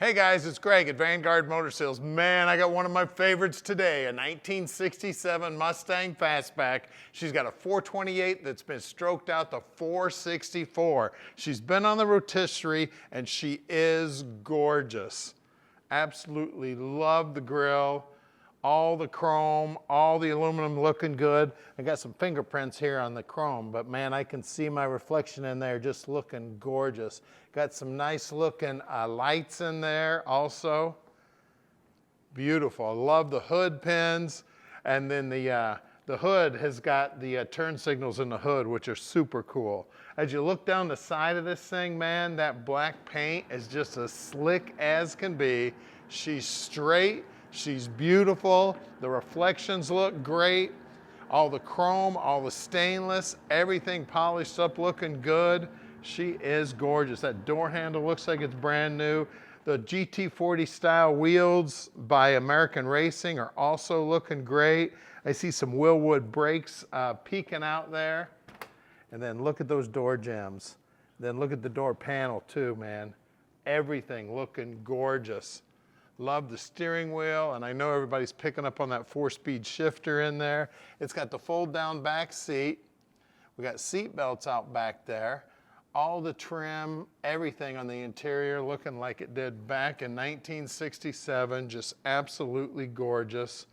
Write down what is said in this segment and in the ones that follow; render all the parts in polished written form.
Hey guys, it's Greg at Vanguard Motor Sales. Man, I got one of my favorites today, a 1967 Mustang Fastback. She's got a 428 that's been stroked out to 464. She's been on the rotisserie and she is gorgeous. Absolutely love the grille, all the chrome, all the aluminum looking good. I got some fingerprints here on the chrome, but man, I can see my reflection in there just looking gorgeous. Got some nice looking lights in there also. Beautiful. I love the hood pins. And then the hood has got the turn signals in the hood, which are super cool. As you look down the side of this thing, man, that black paint is just as slick as can be. She's straight. She's beautiful. The reflections look great. All the chrome, all the stainless, everything polished up looking good. She is gorgeous. That door handle looks like it's brand new. The GT40 style wheels by American Racing are also looking great. I see some Willwood brakes peeking out there. And then look at those door jambs. Then look at the door panel too, man. Everything looking gorgeous. Love the steering wheel, and I know everybody's picking up on that 4-speed shifter in there. It's got the fold-down back seat. We got seat belts out back there. All the trim, everything on the interior looking like it did back in 1967. Just absolutely gorgeous.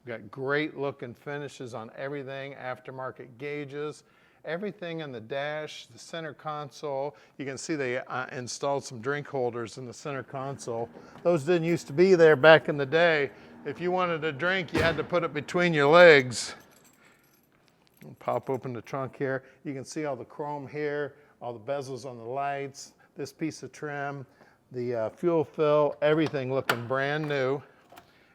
We got great looking finishes on everything, aftermarket gauges. Everything in the dash, the center console. You can see they installed some drink holders in the center console. Those didn't used to be there back in the day. If you wanted a drink, you had to put it between your legs. I'll pop open the trunk here. You can see all the chrome here, all the bezels on the lights, this piece of trim, the fuel fill, everything looking brand new.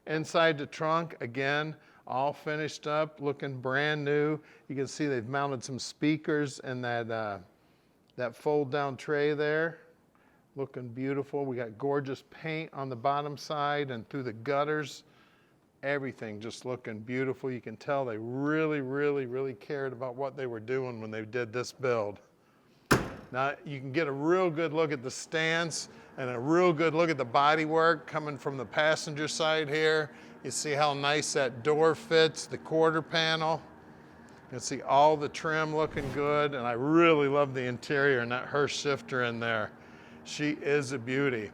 Inside the trunk, again, all finished up, looking brand new. You can see they've mounted some speakers in that fold-down tray there. Looking beautiful. We got gorgeous paint on the bottom side and through the gutters. Everything just looking beautiful. You can tell they really cared about what they were doing when they did this build. Now you can get a real good look at the stance and a real good look at the bodywork coming from the passenger side here. You see how nice that door fits, the quarter panel. You can see all the trim looking good, and I really love the interior and that Hurst shifter in there. She is a beauty.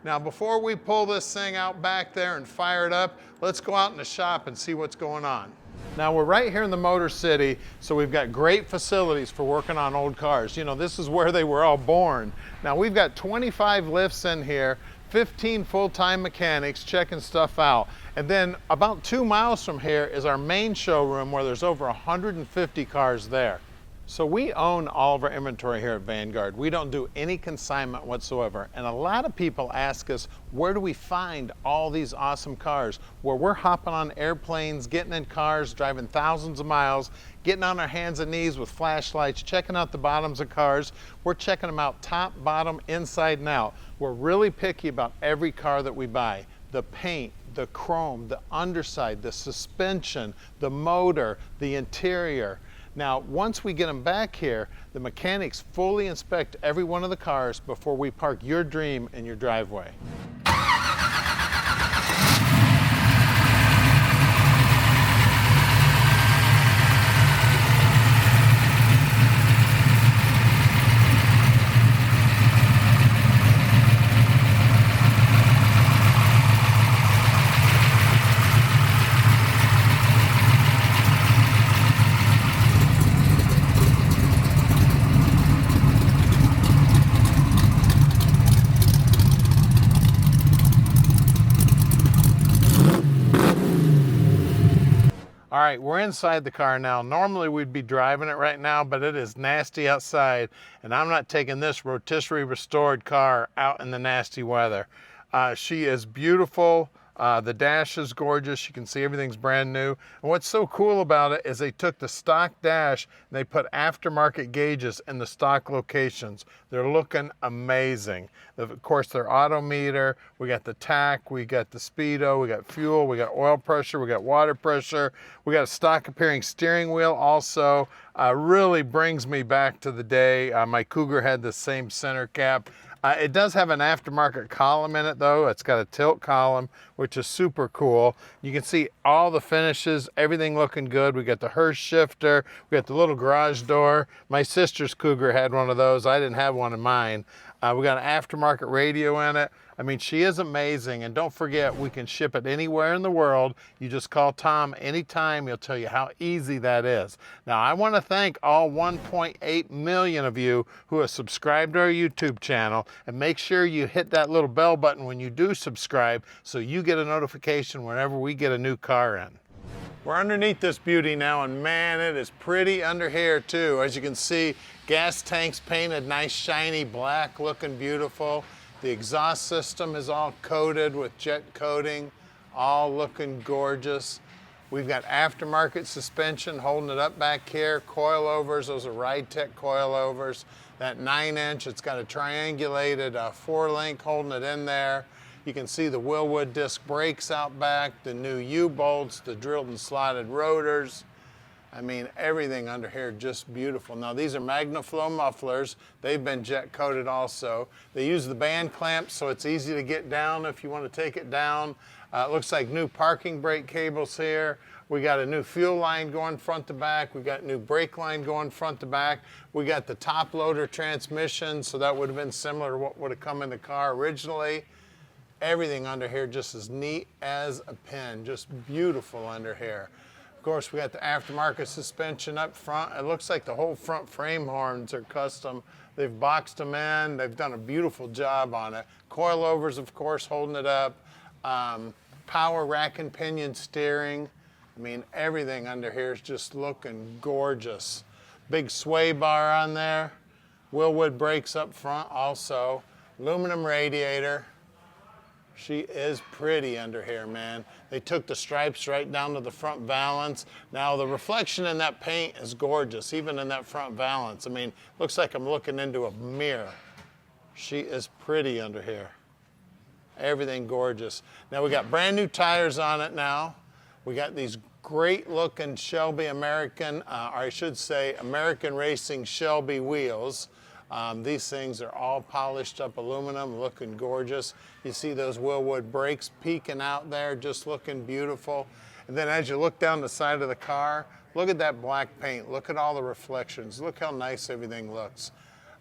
Now before we pull this thing out back there and fire it up, let's go out in the shop and see what's going on. Now we're right here in the Motor City, so we've got great facilities for working on old cars. You know, this is where they were all born. Now we've got 25 lifts in here, 15 full-time mechanics checking stuff out. And then about 2 miles from here is our main showroom where there's over 150 cars there. So we own all of our inventory here at Vanguard. We don't do any consignment whatsoever. And a lot of people ask us, where do we find all these awesome cars? Where we're hopping on airplanes, getting in cars, driving thousands of miles, getting on our hands and knees with flashlights, checking out the bottoms of cars. We're checking them out top, bottom, inside and out. We're really picky about every car that we buy. The paint, the chrome, the underside, the suspension, the motor, the interior. Now, once we get them back here, the mechanics fully inspect every one of the cars before we park your dream in your driveway. All right, we're inside the car now. Normally we'd be driving it right now, but it is nasty outside, and I'm not taking this rotisserie restored car out in the nasty weather. She is beautiful. The dash is gorgeous. You can see everything's brand new. And what's so cool about it is they took the stock dash and they put aftermarket gauges in the stock locations. They're looking amazing. Of course, their auto meter, we got the tach, we got the speedo, we got fuel, we got oil pressure, we got water pressure, we got a stock appearing steering wheel also. Really brings me back to the day my Cougar had the same center cap. It does have an aftermarket column in it though. It's got a tilt column, which is super cool. You can see all the finishes, everything looking good. We got the Hearst shifter, we got the little garage door. My sister's Cougar had one of those. I didn't have one in mine. We got an aftermarket radio in it. I mean, she is amazing. And don't forget, we can ship it anywhere in the world. You just call Tom anytime. He'll tell you how easy that is. Now, I want to thank all 1.8 million of you who have subscribed to our YouTube channel. And make sure you hit that little bell button when you do subscribe so you get a notification whenever we get a new car in. We're underneath this beauty now, and man, it is pretty under here too. As you can see, gas tanks painted nice shiny black, looking beautiful. The exhaust system is all coated with jet coating, all looking gorgeous. We've got aftermarket suspension holding it up back here, coilovers, those are Ride Tech coilovers. That 9-inch, it's got a triangulated 4-link holding it in there. You can see the Willwood disc brakes out back, the new U-bolts, the drilled and slotted rotors. I mean, everything under here just beautiful. Now, these are MagnaFlow mufflers. They've been jet coated also. They use the band clamps, so it's easy to get down if you want to take it down. It looks like new parking brake cables here. We got a new fuel line going front to back. We got new brake line going front to back. We got the top loader transmission, so that would have been similar to what would have come in the car originally. Everything under here just as neat as a pin, just beautiful under here. Of course, we got the aftermarket suspension up front. It looks like the whole front frame horns are custom. They've boxed them in. They've done a beautiful job on it. Coilovers, of course, holding it up. Power rack and pinion steering. I mean, everything under here is just looking gorgeous. Big sway bar on there. Willwood brakes up front also. Aluminum radiator. She is pretty under here, man. They took the stripes right down to the front valance. Now, the reflection in that paint is gorgeous, even in that front valance. I mean, looks like I'm looking into a mirror. She is pretty under here. Everything gorgeous. Now, we got brand new tires on it now. We got these great looking Shelby American, or I should say American Racing Shelby wheels. These things are all polished up aluminum, looking gorgeous. You see those Willwood brakes peeking out there, just looking beautiful. And then as you look down the side of the car, look at that black paint. Look at all the reflections. Look how nice everything looks.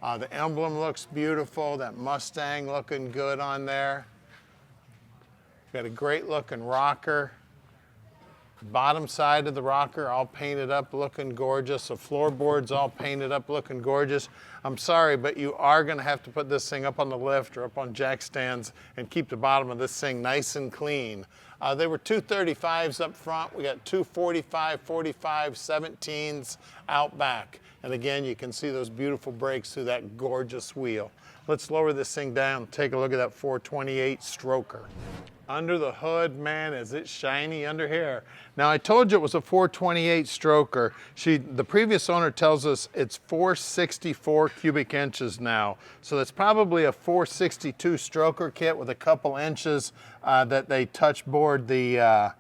The emblem looks beautiful. That Mustang looking good on there. Got a great looking rocker. Bottom side of the rocker all painted up, looking gorgeous. The floorboards all painted up, looking gorgeous. I'm sorry, but you are going to have to put this thing up on the lift or up on jack stands and keep the bottom of this thing nice and clean. They were 235s up front. We got 245, 45, 17s out back. And again, you can see those beautiful brakes through that gorgeous wheel. Let's lower this thing down and take a look at that 428 stroker. Under the hood, man, is it shiny under here. Now, I told you it was a 428 stroker. The previous owner tells us it's 464 cubic inches now. So that's probably a 462 stroker kit with a couple inches that they touch board the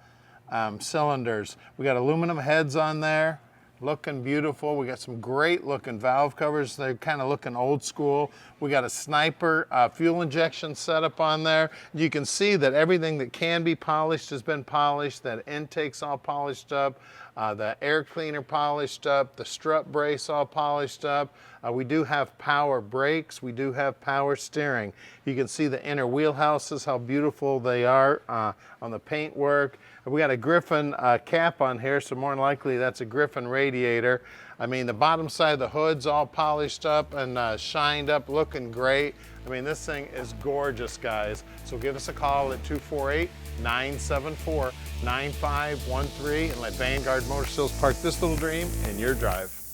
cylinders. We got aluminum heads on there. Looking beautiful. We got some great looking valve covers. They're kind of looking old school. We got a Sniper fuel injection setup on there. You can see that everything that can be polished has been polished. That intake's all polished up. The air cleaner polished up. The strut brace all polished up. We do have power brakes. We do have power steering. You can see the inner wheelhouses, how beautiful they are on the paintwork. We got a Griffin cap on here, so more than likely that's a Griffin radiator. I mean, the bottom side of the hood's all polished up and shined up, looking great. I mean, this thing is gorgeous, guys. So give us a call at 248-974-9513 and let Vanguard Motor Sales park this little dream in your drive.